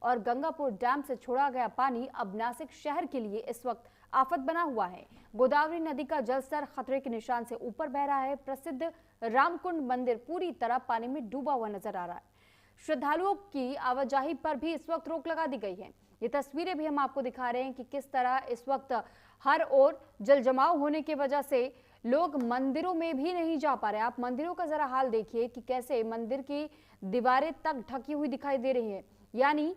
और गंगापुर डैम से छोड़ा गया पानी अब नासिक शहर के लिए इस वक्त आफत बना हुआ है। गोदावरी नदी का जलस्तर खतरे के निशान से ऊपर बह रहा है। प्रसिद्ध रामकुंड मंदिर पूरी तरह पानी में डूबा हुआ नजर आ रहा है। श्रद्धालुओं की आवाजाही पर भी इस वक्त रोक लगा दी गई है। ये तस्वीरें भी हम आपको दिखा रहे हैं कि किस तरह इस वक्त हर ओर जल जमाव होने की वजह से लोग मंदिरों में भी नहीं जा पा रहे। आप मंदिरों का जरा हाल देखिए कि कैसे मंदिर की दीवारें तक ढकी हुई दिखाई दे रही है, यानी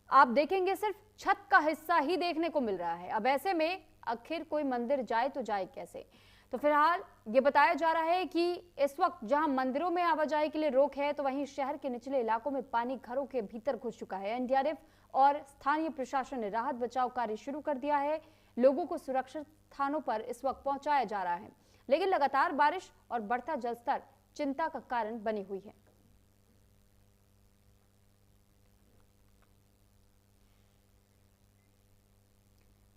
आप देखेंगे सिर्फ छत का हिस्सा ही देखने को मिल रहा है। अब ऐसे में आखिर कोई मंदिर जाए तो जाए कैसे? तो फिलहाल ये बताया जा रहा है कि इस वक्त जहां मंदिरों में आवाजाही के लिए रोक है, तो वहीं शहर के निचले इलाकों में पानी घरों के भीतर घुस चुका है। एनडीआरएफ और स्थानीय प्रशासन ने राहत बचाव कार्य शुरू कर दिया है। लोगों को सुरक्षित स्थानों पर इस वक्त पहुंचाया जा रहा है, लेकिन लगातार बारिश और बढ़ता जलस्तर चिंता का कारण बनी हुई है।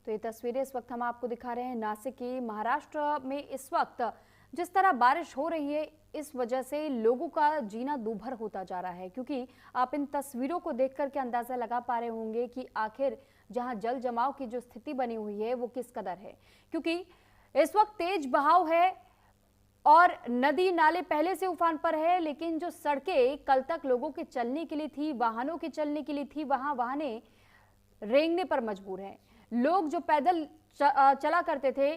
तो ये तस्वीरें इस वक्त हम आपको दिखा रहे हैं नासिक की। महाराष्ट्र में इस वक्त जिस तरह बारिश हो रही है, इस वजह से लोगों का जीना दूभर होता जा रहा है, क्योंकि आप इन तस्वीरों को देख करके अंदाजा लगा पा रहे होंगे कि आखिर जहां जल जमाव की जो स्थिति बनी हुई है वो किस कदर है। क्योंकि इस वक्त तेज बहाव है और नदी नाले पहले से उफान पर है, लेकिन जो सड़कें कल तक लोगों के चलने के लिए थी, वाहनों के चलने के लिए थी, वहां वाहनें रेंगने पर मजबूर हैं। लोग जो पैदल चला करते थे,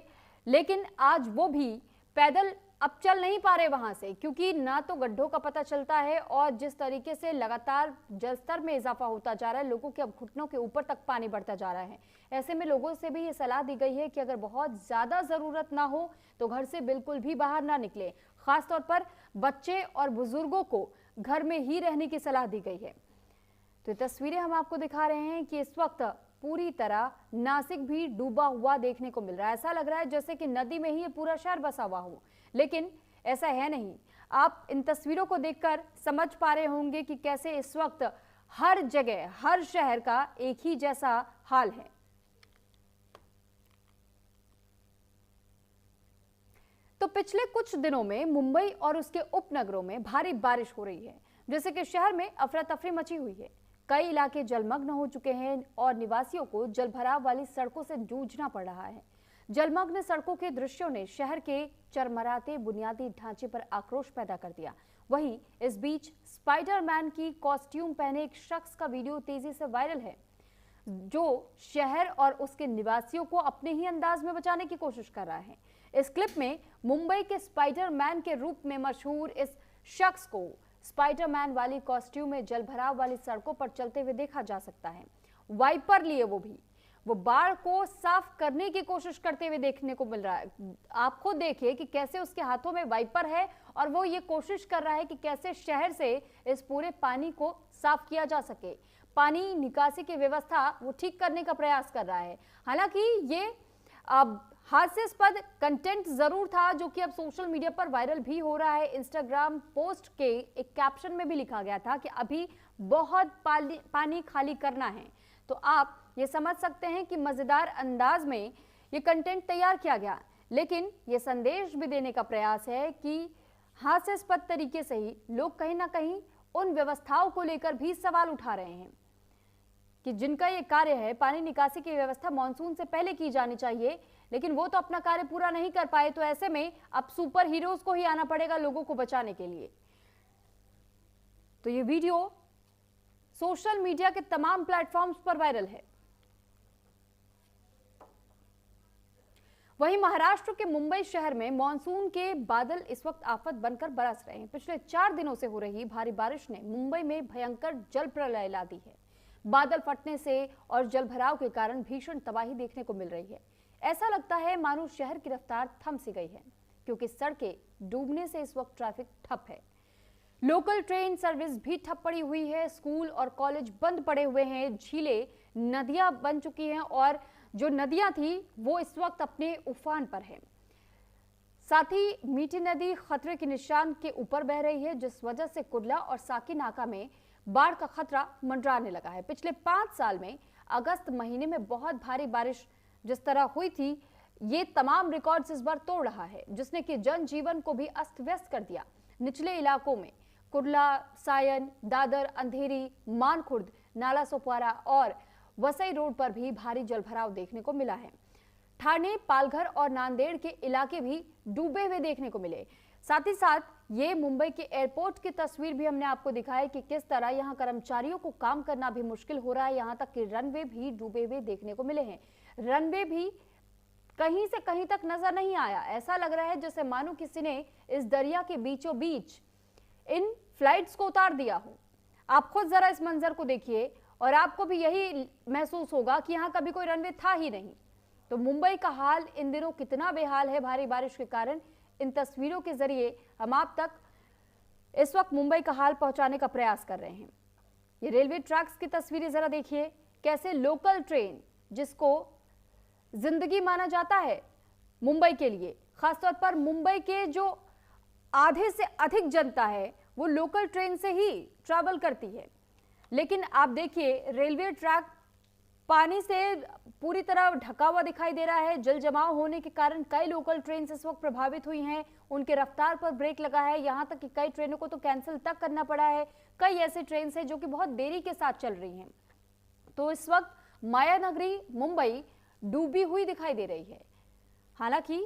लेकिन आज वो भी पैदल अब चल नहीं पा रहे वहां से, क्योंकि ना तो गड्ढों का पता चलता है और जिस तरीके से लगातार जलस्तर में इजाफा होता जा रहा है, लोगों के अब घुटनों के ऊपर तक पानी बढ़ता जा रहा है। ऐसे में लोगों से भी ये सलाह दी गई है कि अगर बहुत ज्यादा जरूरत ना हो तो घर से बिल्कुल भी बाहर ना निकले। खासतौर पर बच्चे और बुजुर्गों को घर में ही रहने की सलाह दी गई है। तो ये तस्वीरें हम आपको दिखा रहे हैं कि इस वक्त पूरी तरह नासिक भी डूबा हुआ देखने को मिल रहा है। ऐसा लग रहा है जैसे कि नदी में ही ये पूरा शहर बसा हुआ हो, लेकिन ऐसा है नहीं। आप इन तस्वीरों को देखकर समझ पा रहे होंगे कि कैसे इस वक्त हर जगह, हर शहर का एक ही जैसा हाल है। तो पिछले कुछ दिनों में मुंबई और उसके उपनगरों में भारी बारिश हो रही है, जिससे कि शहर में अफरा तफरी मची हुई है। कई इलाके जलमग्न हो चुके हैं और निवासियों को जलभराव वाली सड़कों से जूझना पड़ रहा है। जलमग्न सड़कों के दृश्यों ने शहर के चरमराते बुनियादी ढांचे पर आक्रोश पैदा कर दिया। वहीं इस बीच स्पाइडरमैन की कॉस्ट्यूम पहने एक शख्स का वीडियो तेजी से वायरल है, जो शहर और उसके निवासियों को अपने ही अंदाज में बचाने की कोशिश कर रहा है। इस क्लिप में मुंबई के स्पाइडरमैन के रूप में मशहूर इस शख्स को स्पाइडरमैन वाली कॉस्ट्यूम में जलभराव वाली सड़कों पर चलते हुए देखा जा सकता है। वाइपर लिए वो बाढ़ को साफ करने की कोशिश करते हुए देखने को मिल रहा है। आप खुद देखिए कि कैसे उसके हाथों में वाइपर है और वो ये कोशिश कर रहा है कि कैसे शहर से इस पूरे पानी को साफ किया जा सके। पानी निकासी की व्यवस्था वो ठीक करने का प्रयास कर रहा है। हालांकि ये अब हास्यास्पद कंटेंट जरूर था, जो कि अब सोशल मीडिया पर वायरल भी हो रहा है। इंस्टाग्राम पोस्ट के एक कैप्शन में भी लिखा गया था कि अभी बहुत पानी खाली करना है। तो आप ये समझ सकते हैं कि मजेदार अंदाज में ये कंटेंट तैयार किया गया, लेकिन ये संदेश भी देने का प्रयास है कि हास्यास्पद तरीके से ही लोग कहीं ना कहीं उन व्यवस्थाओं को लेकर भी सवाल उठा रहे हैं कि जिनका ये कार्य है, पानी निकासी की व्यवस्था मानसून से पहले की जानी चाहिए, लेकिन वो तो अपना कार्य पूरा नहीं कर पाए। तो ऐसे में अब सुपर हीरोज को ही आना पड़ेगा लोगों को बचाने के लिए। तो ये वीडियो सोशल मीडिया के तमाम प्लेटफॉर्म्स पर वायरल है। वहीं महाराष्ट्र के मुंबई शहर में मानसून के बादल इस वक्त आफत बनकर बरस रहे हैं। पिछले 4 दिनों से हो रही भारी बारिश ने मुंबई में भयंकर जल प्रलय ला दी है। बादल फटने से और जलभराव के कारण भीषण तबाही देखने को मिल रही है। ऐसा लगता है मानो शहर की रफ्तार थम सी गई है, क्योंकि सड़कें डूबने से इस वक्त ट्रैफिक ठप है। लोकल ट्रेन सर्विस भी ठप पड़ी हुई है। स्कूल और कॉलेज बंद पड़े हुए हैं। झीलें, नदियां बन चुकी हैं और जो नदियां थी वो इस वक्त अपने उफान पर है। साथ ही मीठी नदी खतरे के निशान के ऊपर बह रही है, जिस वजह से कुर्ला और साकी नाका में बाढ़ का खतरा मंडराने लगा है। पिछले 5 साल में अगस्त महीने में बहुत भारी बारिश जिस तरह हुई थी, ये तमाम रिकॉर्ड्स इस बार तोड़ रहा है, जिसने कि जनजीवन को भी अस्त व्यस्त कर दिया। निचले इलाकों में कुर्ला, सायन, दादर, अंधेरी, मानखुर्द नाला सोपारा और वसई रोड पर भी भारी जलभराव देखने को मिला है। ठाणे, पालघर और नांदेड़ के इलाके भी डूबे हुए देखने को मिले। साथ ही साथ ये मुंबई के एयरपोर्ट की तस्वीर भी हमने आपको दिखाई कि किस तरह यहाँ कर्मचारियों को काम करना भी मुश्किल हो रहा है। यहाँ तक कि रनवे भी डूबे हुए देखने को मिले हैं। रनवे भी कहीं से कहीं तक नजर नहीं आया। ऐसा लग रहा है जैसे मानो किसी ने इस दरिया के बीचों बीच इन फ्लाइट्स को उतार दिया हो। आप खुद जरा इस मंजर को देखिए और आपको भी यही महसूस होगा कि यहाँ कभी कोई रनवे था ही नहीं। तो मुंबई का हाल इन दिनों कितना बेहाल है भारी बारिश के कारण, इन तस्वीरों के जरिए हम आप तक इस वक्त मुंबई का हाल पहुंचाने का प्रयास कर रहे हैं। ये रेलवे ट्रैक्स की तस्वीरें जरा देखिए, कैसे लोकल ट्रेन जिसको जिंदगी माना जाता है मुंबई के लिए, खासतौर पर मुंबई के जो आधे से अधिक जनता है वो लोकल ट्रेन से ही ट्रैवल करती है। लेकिन आप देखिए रेलवे ट्रैक पानी से पूरी तरह ढका हुआ दिखाई दे रहा है। जल जमाव होने के कारण कई लोकल ट्रेन इस वक्त प्रभावित हुई हैं। उनके रफ्तार पर ब्रेक लगा है। यहां तक कि कई ट्रेनों को तो कैंसिल तक करना पड़ा है। कई ऐसे ट्रेन हैं जो कि बहुत देरी के साथ चल रही हैं। तो इस वक्त माया नगरी मुंबई डूबी हुई दिखाई दे रही है। हालांकि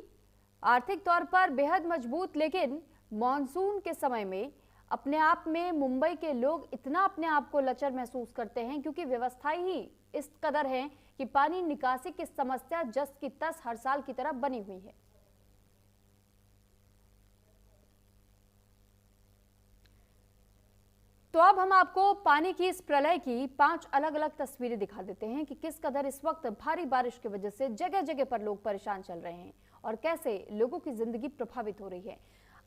आर्थिक तौर पर बेहद मजबूत, लेकिन मॉनसून के समय में अपने आप में मुंबई के लोग इतना अपने आप को लचर महसूस करते हैं क्योंकि व्यवस्थाएं ही इस कदर है कि पानी निकासी की समस्या जस की तस हर साल की तरह बनी हुई है। तो अब हम आपको पानी की इस प्रलय की 5 अलग अलग तस्वीरें दिखा देते हैं कि किस कदर इस वक्त भारी बारिश की वजह से जगह जगह पर लोग परेशान चल रहे हैं और कैसे लोगों की जिंदगी प्रभावित हो रही है।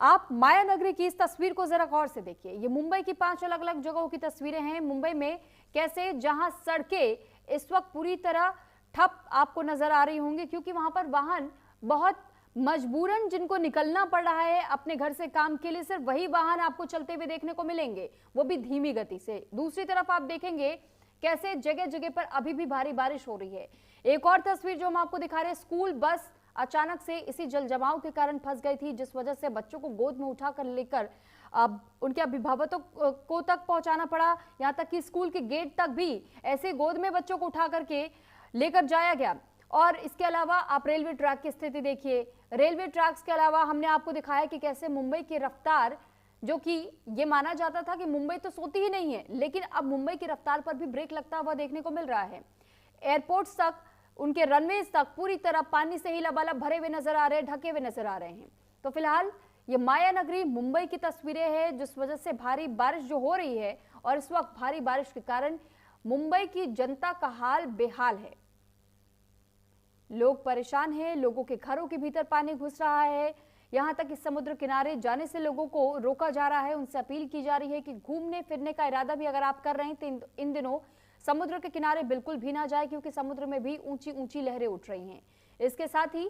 आप माया नगरी की इस तस्वीर को जरा गौर से देखिए। ये मुंबई की 5 अलग अलग जगहों की तस्वीरें हैं। मुंबई में कैसे जहां सड़कें इस वक्त पूरी तरह ठप आपको नजर आ रही होंगी क्योंकि वहां पर वाहन बहुत मजबूरन जिनको निकलना पड़ रहा है अपने घर से काम के लिए, सिर्फ वही वाहन आपको चलते हुए देखने को मिलेंगे, वो भी धीमी गति से। दूसरी तरफ आप देखेंगे कैसे जगह जगह पर अभी भी भारी बारिश हो रही है। एक और तस्वीर जो हम आपको दिखा रहे हैं, स्कूल बस अचानक से इसी जल जमाव के कारण फंस गई थी, जिस वजह से बच्चों को गोद में उठाकर लेकर अब उनके अभिभावकों को तक पहुंचाना पड़ा। यहां तक कि स्कूल के गेट तक भी ऐसे गोद में बच्चों को उठा करके लेकर जाया गया। और इसके अलावा आप रेलवे ट्रैक की स्थिति देखिए। रेलवे ट्रैक्स के अलावा हमने आपको दिखाया कि कैसे मुंबई की रफ्तार, जो कि ये माना जाता था कि मुंबई तो सोती ही नहीं है, लेकिन अब मुंबई की रफ्तार पर भी ब्रेक लगता हुआ देखने को मिल रहा है। एयरपोर्ट्स तक, उनके रनवेज तक पूरी तरह पानी से ही लबालब भरे हुए नजर आ रहे हैं, ढके हुए नजर आ रहे हैं। तो फिलहाल ये माया नगरी मुंबई की तस्वीरें हैं जिस वजह से भारी बारिश जो हो रही है और इस वक्त भारी बारिश के कारण मुंबई की जनता का हाल बेहाल है। लोग परेशान हैं, लोगों के घरों के भीतर पानी घुस रहा है। यहां तक कि समुद्र किनारे जाने से लोगों को रोका जा रहा है, उनसे अपील की जा रही है कि घूमने फिरने का इरादा भी अगर आप कर रहे हैं तो इन दिनों समुद्र के किनारे बिल्कुल भी ना जाए क्योंकि समुद्र में भी ऊंची ऊंची लहरें उठ रही हैं। इसके साथ ही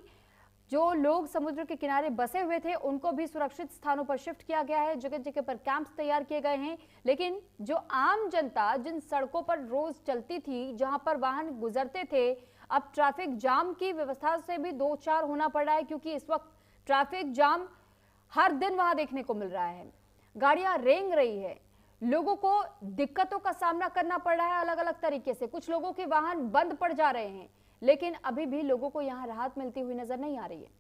जो लोग समुद्र के किनारे बसे हुए थे उनको भी सुरक्षित स्थानों पर शिफ्ट किया गया है। जगह जगह पर कैंप्स तैयार किए गए हैं। लेकिन जो आम जनता जिन सड़कों पर रोज चलती थी, जहां पर वाहन गुजरते थे, अब ट्रैफिक जाम की व्यवस्था से भी दो चार होना पड़ रहा है क्योंकि इस वक्त ट्रैफिक जाम हर दिन वहां देखने को मिल रहा है। गाड़ियां रेंग रही है, लोगों को दिक्कतों का सामना करना पड़ रहा है अलग अलग तरीके से। कुछ लोगों के वाहन बंद पड़ जा रहे हैं, लेकिन अभी भी लोगों को यहां राहत मिलती हुई नजर नहीं आ रही है।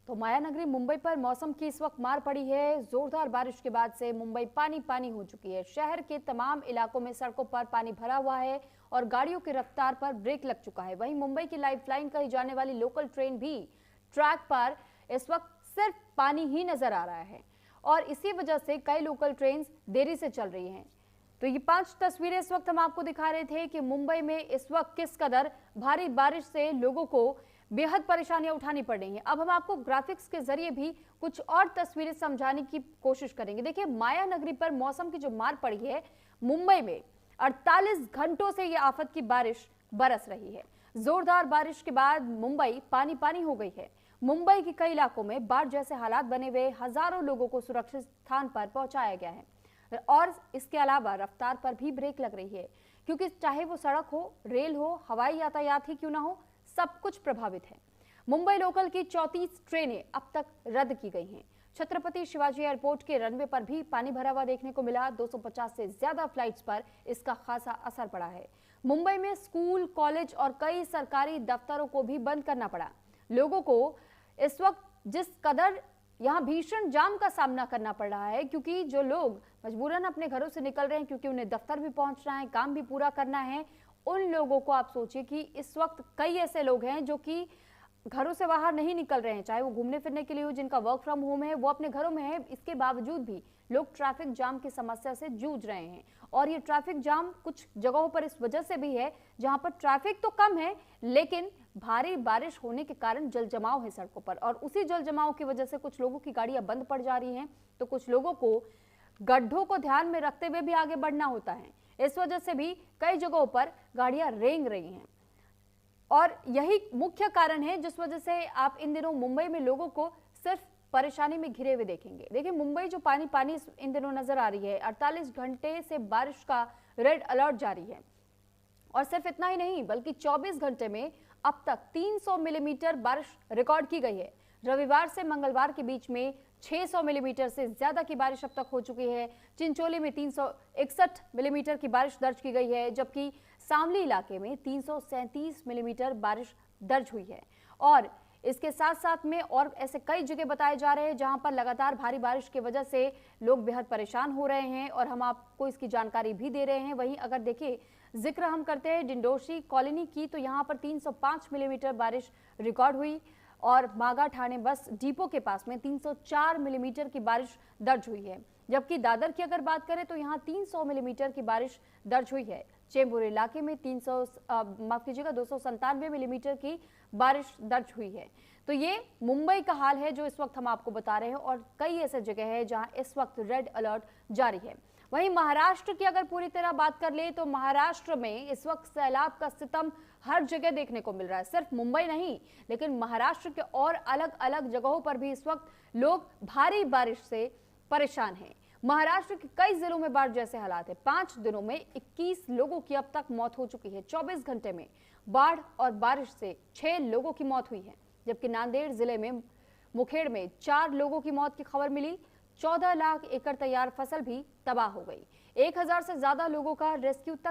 तो माया नगरी मुंबई पर मौसम की इस वक्त मार पड़ी है। जोरदार बारिश के बाद से मुंबई पानी पानी हो चुकी है। शहर के तमाम इलाकों में सड़कों पर पानी भरा हुआ है और गाड़ियों की रफ्तार पर ब्रेक लग चुका है। वहीं मुंबई की लाइफलाइन कही जाने वाली लोकल ट्रेन भी ट्रैक पर इस वक्त सिर्फ पानी ही नजर आ रहा है और इसी वजह से कई लोकल ट्रेन देरी से चल रही हैं। तो ये 5 तस्वीरें इस वक्त हम आपको दिखा रहे थे कि मुंबई में इस वक्त किस कदर भारी बारिश से लोगों को बेहद परेशानियां उठानी पड़ रही हैं। अब हम आपको ग्राफिक्स के जरिए भी कुछ और तस्वीरें समझाने की कोशिश करेंगे। देखिए, माया नगरी पर मौसम की जो मार पड़ी है, मुंबई में 48 घंटों से ये आफत की बारिश बरस रही है। जोरदार बारिश के बाद मुंबई पानी पानी हो गई है। मुंबई के कई इलाकों में बाढ़ जैसे हालात बने हुए, हजारों लोगों को सुरक्षित स्थान पर पहुंचाया गया है और इसके अलावा रफ्तार पर भी ब्रेक लग रही है क्योंकि चाहे वो सड़क हो, रेल हो, हवाई यातायात ही क्यों ना हो, सब कुछ प्रभावित है। मुंबई लोकल की 34 ट्रेनें अब तक रद्द की गई हैं। छत्रपति शिवाजी एयरपोर्ट के रनवे पर भी पानी भरा हुआ देखने को मिला। 250 से ज्यादा फ्लाइट्स पर इसका खासा असर पड़ा है। मुंबई में स्कूल, कॉलेज और कई सरकारी दफ्तरों को भी बंद करना पड़ा। लोगों को इस वक्त जिस कदर यहाँ भीषण जाम का सामना करना पड़ रहा है, क्योंकि जो लोग मजबूरन अपने घरों से निकल रहे हैं, क्योंकि उन्हें दफ्तर भी पहुंचना है, काम भी पूरा करना है, उन लोगों को आप सोचिए कि इस वक्त कई ऐसे लोग हैं जो कि घरों से बाहर नहीं निकल रहे हैं, चाहे वो घूमने फिरने के लिए हो, जिनका वर्क फ्रॉम होम है, वो अपने घरों में है। इसके बावजूद भी लोग ट्रैफिक जाम की समस्या से जूझ रहे हैं। और ये ट्रैफिक जाम कुछ जगहों पर इस वजह से भी है जहां पर ट्रैफिक तो कम है, लेकिन भारी बारिश होने के कारण जल जमाव है सड़कों पर, और उसी जल जमाव की वजह से कुछ लोगों की गाड़ियां बंद पड़ जा रही हैं, तो कुछ लोगों को गड्ढों को ध्यान में रखते हुए भी आगे बढ़ना होता है। इस वजह से भी कई जगहों पर गाड़ियां रेंग रही हैं, और यही मुख्य कारण है जिस वजह से आप इन दिनों मुंबई में लोगों को सिर्फ परेशानी में घिरे हुए देखेंगे। देखिए, मुंबई जो पानी पानी इन दिनों नजर आ रही है, 48 घंटे से बारिश का रेड अलर्ट जारी है। और सिर्फ इतना ही नहीं, बल्कि 24 घंटे में अब तक 300 मिलीमीटर बारिश रिकॉर्ड की गई है। रविवार से मंगलवार के बीच में 600 मिलीमीटर से ज्यादा की बारिश अब तक हो चुकी है। चिंचोली में 361 मिलीमीटर की बारिश दर्ज की गई है, जबकि शामली इलाके में 337 मिलीमीटर बारिश दर्ज हुई है। और इसके साथ साथ में और ऐसे कई जगह बताए जा रहे हैं जहां पर लगातार भारी बारिश की वजह से लोग बेहद परेशान हो रहे हैं, और हम आपको इसकी जानकारी भी दे रहे हैं। वहीं अगर देखिए, जिक्र हम करते हैं डिंडोशी कॉलोनी की, तो यहाँ पर 305 मिलीमीटर बारिश रिकॉर्ड हुई, और मागा ठाणे बस डिपो के पास में 304 मिलीमीटर की बारिश दर्ज हुई है। जबकि दादर की अगर बात करें तो यहाँ 300 मिलीमीटर की बारिश दर्ज हुई है। चेंबूर इलाके में 297 मिलीमीटर की बारिश दर्ज हुई है। तो ये मुंबई का हाल है जो इस वक्त हम आपको बता रहे हैं, और कई ऐसे जगह है जहां इस वक्त रेड अलर्ट जारी है। वहीं महाराष्ट्र की अगर पूरी तरह बात कर ले तो महाराष्ट्र में इस वक्त सैलाब का सितम हर जगह देखने को मिल रहा है। सिर्फ मुंबई नहीं, लेकिन महाराष्ट्र के और अलग अलग जगहों पर भी इस वक्त लोग भारी बारिश से परेशान हैं। महाराष्ट्र के कई जिलों में बाढ़ जैसे हालात है। 5 दिनों में 21 लोगों की अब तक मौत हो चुकी है। 24 घंटे में बाढ़ और बारिश से 6 लोगों की मौत हुई है, जबकि नांदेड़ जिले में मुखेड़ में 4 लोगों की मौत की खबर मिली। 14 लाख एकड़ तैयार फसल भी तबाह हो गई। 1000 से ज्यादा लोगों का रेस्क्यू तक